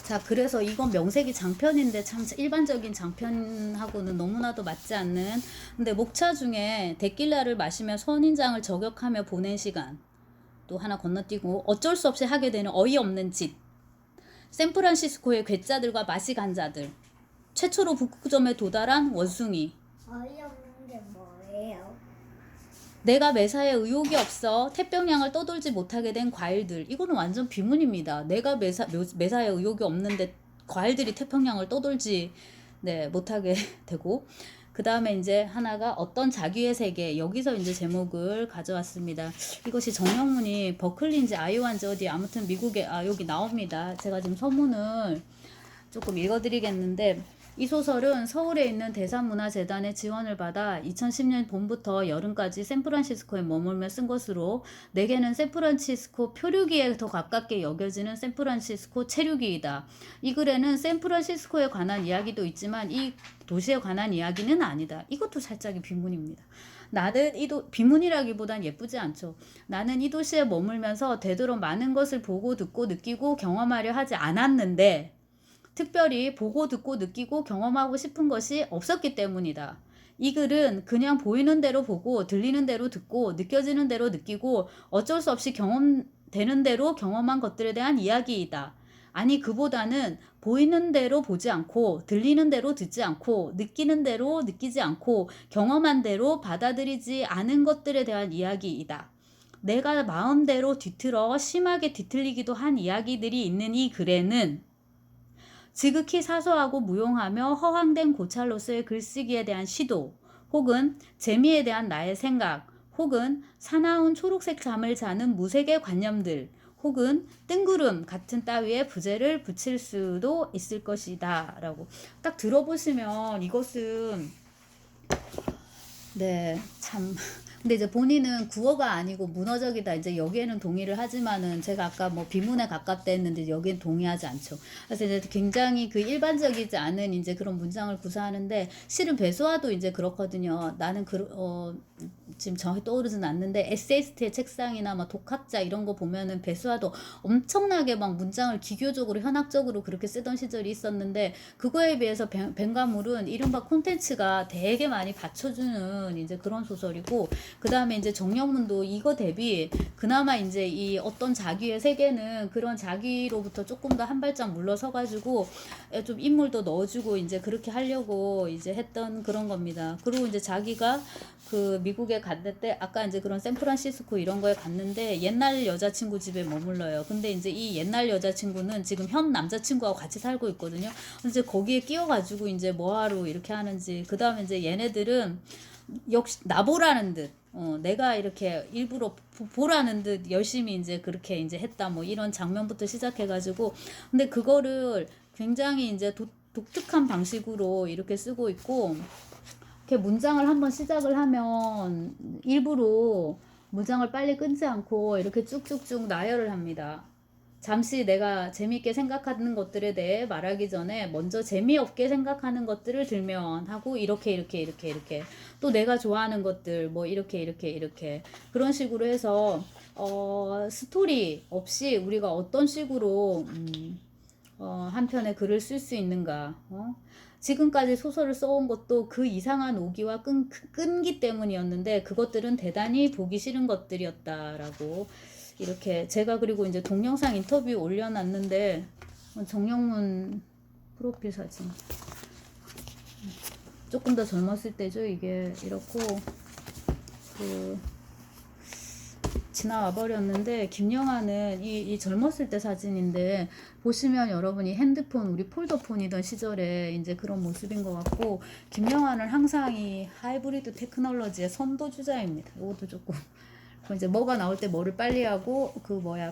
자, 그래서 이건 명색이 장편인데 참 일반적인 장편하고는 너무나도 맞지 않는, 근데 목차 중에 데킬라를 마시며 선인장을 저격하며 보낸 시간 또 하나 건너뛰고 어쩔 수 없이 하게 되는 어이없는 짓, 샌프란시스코의 괴짜들과 맛이 간 자들, 최초로 북극점에 도달한 원숭이, 어이없는 게 뭐예요? 내가 매사에 의욕이 없어 태평양을 떠돌지 못하게 된 과일들. 이거는 완전 비문입니다. 내가 매사에 의욕이 없는데 과일들이 태평양을 떠돌지 못하게 되고, 그 다음에 이제 하나가 어떤 자기의 세계. 여기서 이제 제목을 가져왔습니다. 이것이 정형문이 버클리인지 아이오와인지 어디 아무튼 미국에 여기 나옵니다. 제가 지금 서문을 조금 읽어드리겠는데, 이 소설은 서울에 있는 대산문화재단의 지원을 받아 2010년 봄부터 여름까지 샌프란시스코에 머물며 쓴 것으로, 내게는 샌프란시스코 표류기에 더 가깝게 여겨지는 샌프란시스코 체류기이다. 이 글에는 샌프란시스코에 관한 이야기도 있지만 이 도시에 관한 이야기는 아니다. 이것도 살짝의 비문입니다. 나는 비문이라기보단 예쁘지 않죠. 나는 이 도시에 머물면서 되도록 많은 것을 보고 듣고 느끼고 경험하려 하지 않았는데, 특별히 보고 듣고 느끼고 경험하고 싶은 것이 없었기 때문이다. 이 글은 그냥 보이는 대로 보고 들리는 대로 듣고 느껴지는 대로 느끼고 어쩔 수 없이 경험되는 대로 경험한 것들에 대한 이야기이다. 아니, 그보다는 보이는 대로 보지 않고 들리는 대로 듣지 않고 느끼는 대로 느끼지 않고 경험한 대로 받아들이지 않은 것들에 대한 이야기이다. 내가 마음대로 뒤틀어 심하게 뒤틀리기도 한 이야기들이 있는 이 글에는 지극히 사소하고 무용하며 허황된 고찰로서의 글쓰기에 대한 시도, 혹은 재미에 대한 나의 생각, 혹은 사나운 초록색 잠을 자는 무색의 관념들, 혹은 뜬구름 같은 따위의 부제를 붙일 수도 있을 것이다 라고 딱 들어보시면, 이것은 참. 근데 이제 본인은 구어가 아니고 문어적이다. 이제 여기에는 동의를 하지만은, 제가 아까 뭐 비문에 가깝다 했는데 여기엔 동의하지 않죠. 그래서 이제 굉장히 그 일반적이지 않은 이제 그런 문장을 구사하는데, 실은 배수아도 이제 그렇거든요. 나는 지금 정확히 떠오르진 않는데 에세이스트의 책상이나 막 독학자 이런 거 보면은 배수아도 엄청나게 막 문장을 기교적으로 현학적으로 그렇게 쓰던 시절이 있었는데, 그거에 비해서 벵가물은 이른바 콘텐츠가 되게 많이 받쳐주는 이제 그런 소설이고, 그 다음에 이제 정영문도 이거 대비 그나마 이제 이 어떤 자기의 세계는 그런 자기로부터 조금 더 한 발짝 물러서가지고 좀 인물도 넣어주고 이제 그렇게 하려고 이제 했던 그런 겁니다. 그리고 이제 자기가 그 미국에 갔는데, 아까 이제 그런 샌프란시스코 이런 거에 갔는데 옛날 여자친구 집에 머물러요. 근데 이제 이 옛날 여자친구는 지금 현 남자친구하고 같이 살고 있거든요. 이제 거기에 끼어가지고 이제 뭐하러 이렇게 하는지. 그 다음에 이제 얘네들은 역시 나보라는 듯, 내가 이렇게 일부러 보라는 듯 열심히 이제 그렇게 이제 했다, 뭐 이런 장면부터 시작해가지고, 근데 그거를 굉장히 이제 독특한 방식으로 이렇게 쓰고 있고, 이렇게 문장을 한번 시작을 하면 일부러 문장을 빨리 끊지 않고 이렇게 쭉쭉쭉 나열을 합니다. 잠시 내가 재미있게 생각하는 것들에 대해 말하기 전에 먼저 재미없게 생각하는 것들을 들면 하고, 이렇게 또 내가 좋아하는 것들 뭐 이렇게 그런 식으로 해서 스토리 없이 우리가 어떤 식으로 한 편의 글을 쓸 수 있는가, 지금까지 소설을 써온 것도 그 이상한 오기와 끈기 때문이었는데, 그것들은 대단히 보기 싫은 것들이었다라고 이렇게. 제가 그리고 이제 동영상 인터뷰 올려놨는데, 정영문 프로필 사진 조금 더 젊었을 때죠. 이게 이렇고 지나와 버렸는데, 김영하는 이 젊었을 때 사진인데, 보시면 여러분이 핸드폰, 우리 폴더폰이던 시절에 이제 그런 모습인 것 같고, 김영하는 항상 이 하이브리드 테크놀로지의 선도주자입니다. 이것도 조금 이제 뭐가 나올 때 뭐를 빨리 하고,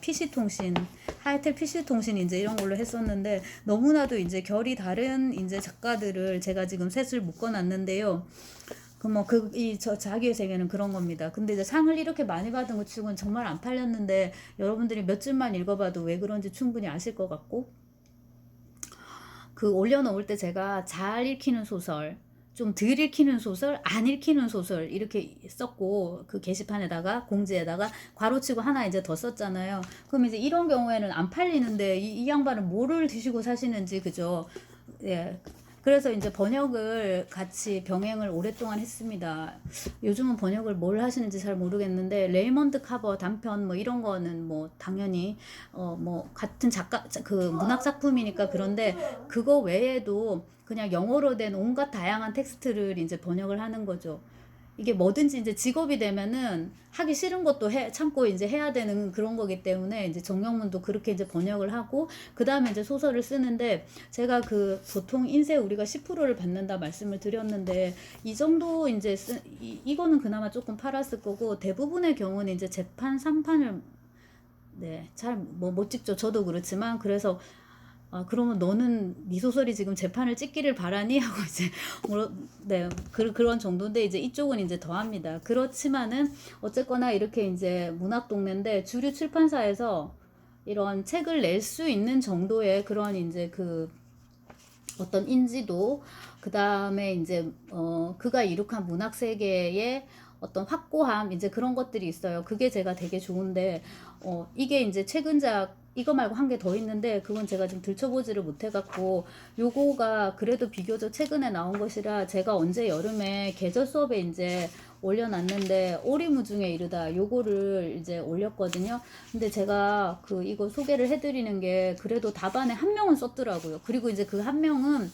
PC통신, 하이텔 PC통신 이제 이런 걸로 했었는데, 너무나도 이제 결이 다른 이제 작가들을 제가 지금 셋을 묶어놨는데요. 자기의 세계는 그런 겁니다. 근데 이제 상을 이렇게 많이 받은 것 치고는 정말 안 팔렸는데, 여러분들이 몇 줄만 읽어봐도 왜 그런지 충분히 아실 것 같고, 올려놓을 때 제가 잘 읽히는 소설, 좀 덜 읽히는 소설, 안 읽히는 소설 이렇게 썼고 그 게시판에다가 공지에다가 괄호치고 하나 이제 더 썼잖아요. 그럼 이제 이런 경우에는 안 팔리는데 이 양반은 뭐를 드시고 사시는지 그죠? 예. 그래서 이제 번역을 같이 병행을 오랫동안 했습니다. 요즘은 번역을 뭘 하시는지 잘 모르겠는데 레이먼드 카버 단편 뭐 이런 거는 뭐 당연히 뭐 같은 작가 그 문학 작품이니까 그런데 그거 외에도 그냥 영어로 된 온갖 다양한 텍스트를 이제 번역을 하는 거죠. 이게 뭐든지 이제 직업이 되면은 하기 싫은 것도 참고 이제 해야 되는 그런 거기 때문에 이제 정형문도 그렇게 이제 번역을 하고 그 다음에 이제 소설을 쓰는데 제가 그 보통 인쇄 우리가 10%를 받는다 말씀을 드렸는데 이 정도 이제 이거는 그나마 조금 팔았을 거고 대부분의 경우는 이제 재판 3판을 네, 잘 뭐 못 찍죠. 저도 그렇지만 그래서 그러면 너는 네 소설이 지금 재판을 찍기를 바라니? 하고 이제, 네, 그런 정도인데, 이제 이쪽은 이제 더합니다. 그렇지만은, 어쨌거나 이렇게 이제 문학동네인데, 주류 출판사에서 이런 책을 낼 수 있는 정도의 그런 이제 그 어떤 인지도, 그 다음에 이제, 그가 이룩한 문학 세계의 어떤 확고함, 이제 그런 것들이 있어요. 그게 제가 되게 좋은데, 이게 이제 최근작, 이거 말고 한 개 더 있는데, 그건 제가 지금 들춰보지를 못해갖고, 요거가 그래도 비교적 최근에 나온 것이라, 제가 언제 여름에 계절 수업에 이제 올려놨는데, 오리무중에 이르다, 요거를 이제 올렸거든요. 근데 제가 이거 소개를 해드리는 게, 그래도 답안에 한 명은 썼더라고요. 그리고 이제 그 한 명은,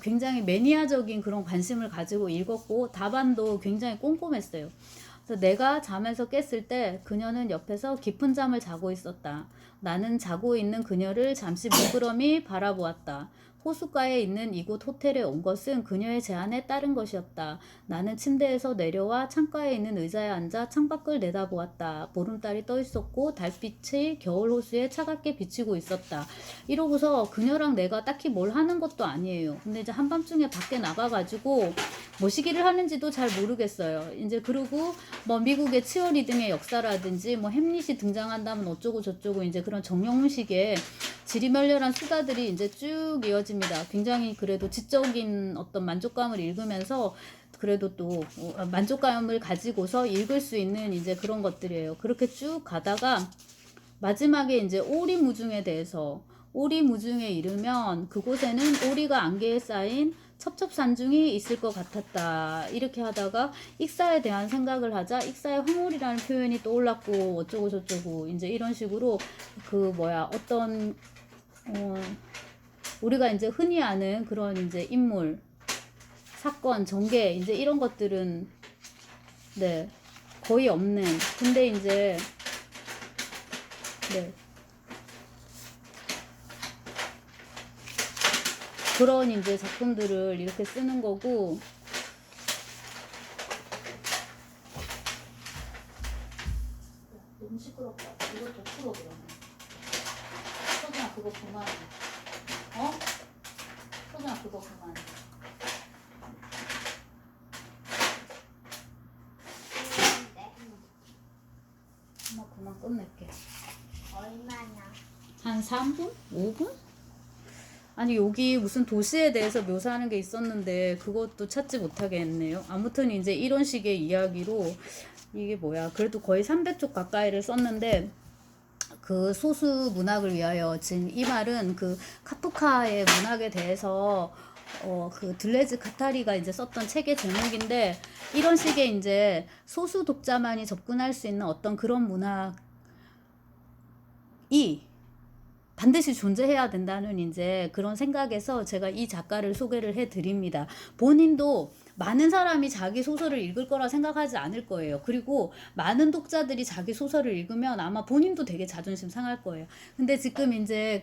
굉장히 매니아적인 그런 관심을 가지고 읽었고 답안도 굉장히 꼼꼼했어요. 그래서 내가 잠에서 깼을 때 그녀는 옆에서 깊은 잠을 자고 있었다. 나는 자고 있는 그녀를 잠시 물끄러미 바라보았다. 호숫가에 있는 이곳 호텔에 온 것은 그녀의 제안에 따른 것이었다. 나는 침대에서 내려와 창가에 있는 의자에 앉아 창밖을 내다보았다. 보름달이 떠 있었고 달빛이 겨울 호수에 차갑게 비치고 있었다. 이러고서 그녀랑 내가 딱히 뭘 하는 것도 아니에요. 근데 이제 한밤중에 밖에 나가가지고 뭐 시기를 하는지도 잘 모르겠어요. 이제 그리고 뭐 미국의 치어리딩의 역사라든지 뭐 햄릿이 등장한다면 어쩌고 저쩌고 이제 그런 정형식의 지리멸렬한 수다들이 이제 쭉 이어집니다. 굉장히 그래도 지적인 어떤 만족감을 읽으면서 그래도 또 만족감을 가지고서 읽을 수 있는 이제 그런 것들이에요. 그렇게 쭉 가다가 마지막에 이제 오리무중에 대해서 오리무중에 이르면 그곳에는 오리가 안개에 쌓인 첩첩산중이 있을 것 같았다. 이렇게 하다가 익사에 대한 생각을 하자 익사의 황홀이라는 표현이 떠올랐고 어쩌고 저쩌고 이제 이런 식으로 어떤 우리가 이제 흔히 아는 그런 이제 인물, 사건, 전개 이제 이런 것들은 네 거의 없는. 근데 이제 네 그런 이제 작품들을 이렇게 쓰는 거고. 너무 시끄럽다. 이거 더 풀어 그러면. 서준아 그거 그만해. 서준아 그거 그만해. 엄마 그만 끝낼게. 얼마나? 한 3분? 5분? 아니 여기 무슨 도시에 대해서 묘사하는 게 있었는데 그것도 찾지 못하게 했네요. 아무튼 이제 이런 식의 이야기로 이게 뭐야 그래도 거의 300쪽 가까이를 썼는데 그 소수 문학을 위하여 지금 이 말은 그 카프카의 문학에 대해서 그 들레즈 카타리가 이제 썼던 책의 제목인데 이런 식의 이제 소수 독자만이 접근할 수 있는 어떤 그런 문학이 반드시 존재해야 된다는 이제 그런 생각에서 제가 이 작가를 소개를 해 드립니다. 본인도 많은 사람이 자기 소설을 읽을 거라 생각하지 않을 거예요. 그리고 많은 독자들이 자기 소설을 읽으면 아마 본인도 되게 자존심 상할 거예요. 근데 지금 이제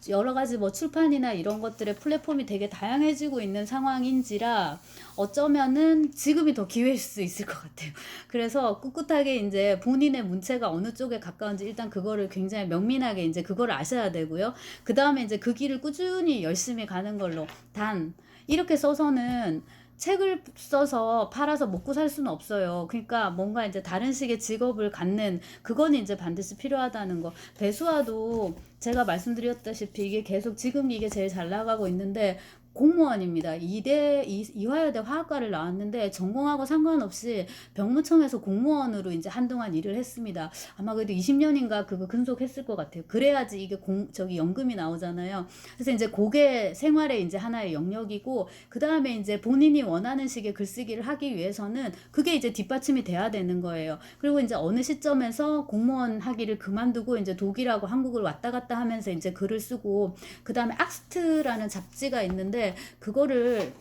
여러 가지 뭐 출판이나 이런 것들의 플랫폼이 되게 다양해지고 있는 상황인지라 어쩌면은 지금이 더 기회일 수 있을 것 같아요. 그래서 꿋꿋하게 이제 본인의 문체가 어느 쪽에 가까운지 일단 그거를 굉장히 명민하게 이제 그거를 아셔야 되고요. 그 다음에 이제 그 길을 꾸준히 열심히 가는 걸로. 단 이렇게 써서는 책을 써서 팔아서 먹고 살 수는 없어요. 그러니까 뭔가 이제 다른 식의 직업을 갖는 그건 이제 반드시 필요하다는 거. 배수아도 제가 말씀드렸다시피 이게 계속 지금 이게 제일 잘 나가고 있는데 공무원입니다. 이화여대 화학과를 나왔는데 전공하고 상관없이 병무청에서 공무원으로 이제 한동안 일을 했습니다. 아마 그래도 20년인가 그거 근속했을 것 같아요. 그래야지 이게 저기 연금이 나오잖아요. 그래서 이제 그게 생활의 이제 하나의 영역이고, 그 다음에 이제 본인이 원하는 식의 글쓰기를 하기 위해서는 그게 이제 뒷받침이 돼야 되는 거예요. 그리고 이제 어느 시점에서 공무원 하기를 그만두고 이제 독일하고 한국을 왔다 갔다 하면서 이제 글을 쓰고, 그 다음에 악스트라는 잡지가 있는데 그거를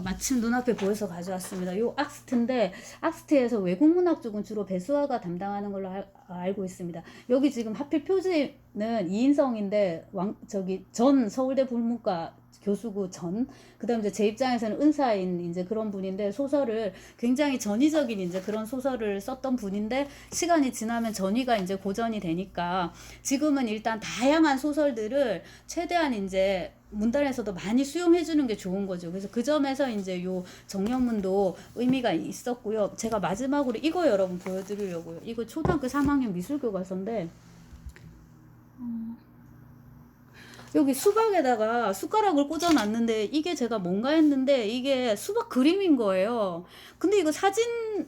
마침 눈앞에 보여서 가져왔습니다. 요 악스트인데, 악스트에서 외국문학 쪽은 주로 배수화가 담당하는 걸로 알고 있습니다. 여기 지금 하필 표지는 이인성인데 저기 전 서울대 불문과 교수고 그다음 이제 제 입장에서는 은사인 이제 그런 분인데, 소설을 굉장히 전위적인 이제 그런 소설을 썼던 분인데, 시간이 지나면 전위가 이제 고전이 되니까 지금은 일단 다양한 소설들을 최대한 이제 문단에서도 많이 수용해 주는 게 좋은 거죠. 그래서 그 점에서 이제 요 정형문도 의미가 있었고요. 제가 마지막으로 이거 여러분 보여드리려고요. 이거 초등학교 3학년 미술교과서인데, 여기 수박에다가 숟가락을 꽂아놨는데 이게 제가 뭔가 했는데 이게 수박 그림인 거예요. 근데 이거 사진도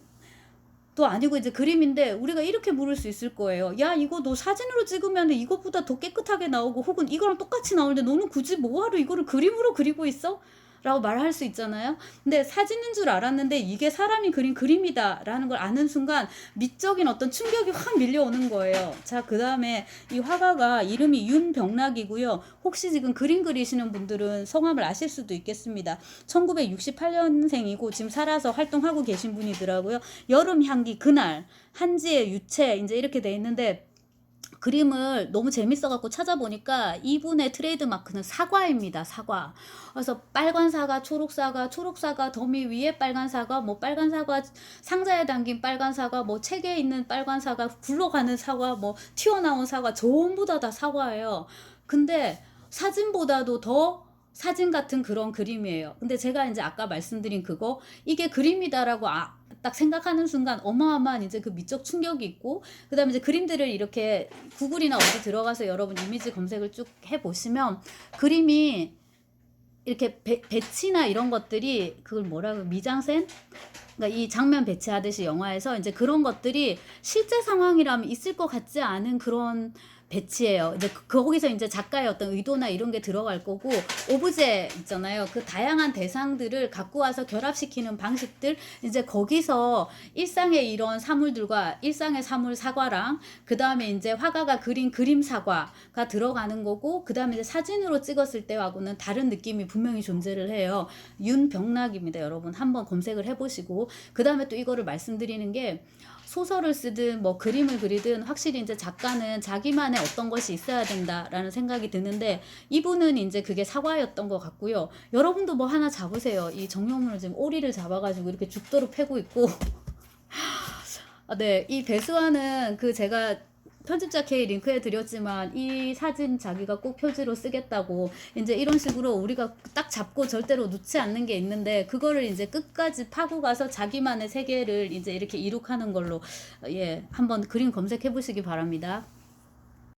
아니고 이제 그림인데 우리가 이렇게 물을 수 있을 거예요. 야, 이거 너 사진으로 찍으면 이것보다 더 깨끗하게 나오고, 혹은 이거랑 똑같이 나오는데 너는 굳이 뭐하러 이거를 그림으로 그리고 있어? 라고 말할 수 있잖아요. 근데 사진인 줄 알았는데 이게 사람이 그린 그림이다 라는 걸 아는 순간 미적인 어떤 충격이 확 밀려오는 거예요. 자, 그 다음에 이 화가가 이름이 윤병락이고요. 혹시 지금 그림 그리시는 분들은 성함을 아실 수도 있겠습니다. 1968년생이고 지금 살아서 활동하고 계신 분이더라고요. 여름 향기 그날, 한지의 유채, 이제 이렇게 돼 있는데, 그림을 너무 재밌어갖고 찾아보니까 이분의 트레이드 마크는 사과입니다. 사과. 그래서 빨간 사과, 초록 사과, 초록 사과 더미 위에 빨간 사과, 뭐 빨간 사과 상자에 담긴 빨간 사과, 뭐 책에 있는 빨간 사과, 굴러가는 사과, 뭐 튀어나온 사과, 전부 다 사과예요. 근데 사진보다도 더 사진 같은 그런 그림이에요. 근데 제가 이제 아까 말씀드린 그거, 이게 그림이다라고 딱 생각하는 순간 어마어마한 이제 그 미적 충격이 있고, 그 다음에 이제 그림들을 이렇게 구글이나 어디 들어가서 여러분 이미지 검색을 쭉 해보시면 그림이 이렇게 배치나 이런 것들이 그걸 뭐라고, 미장센? 그러니까 이 장면 배치하듯이 영화에서 이제 그런 것들이 실제 상황이라면 있을 것 같지 않은 그런 배치예요. 이제 거기서 이제 작가의 어떤 의도나 이런 게 들어갈 거고, 오브제 있잖아요. 그 다양한 대상들을 갖고 와서 결합시키는 방식들, 이제 거기서 일상의 이런 사물들과 일상의 사물 사과랑, 그 다음에 이제 화가가 그린 그림 사과가 들어가는 거고, 그 다음에 이제 사진으로 찍었을 때하고는 다른 느낌이 분명히 존재를 해요. 윤병락입니다. 여러분 한번 검색을 해보시고, 그 다음에 또 이거를 말씀드리는 게, 소설을 쓰든 뭐 그림을 그리든 확실히 이제 작가는 자기만의 어떤 것이 있어야 된다라는 생각이 드는데, 이분은 이제 그게 사과였던 것 같고요. 여러분도 뭐 하나 잡으세요. 이 정형문을 지금 오리를 잡아가지고 이렇게 죽도록 패고 있고 네, 이 배수환은 그 제가 편집자 K 링크해 드렸지만 이 사진 자기가 꼭 표지로 쓰겠다고 이제 이런 식으로 우리가 딱 잡고 절대로 놓지 않는 게 있는데, 그거를 이제 끝까지 파고 가서 자기만의 세계를 이제 이렇게 이룩하는 걸로, 예, 한번 그림 검색해 보시기 바랍니다.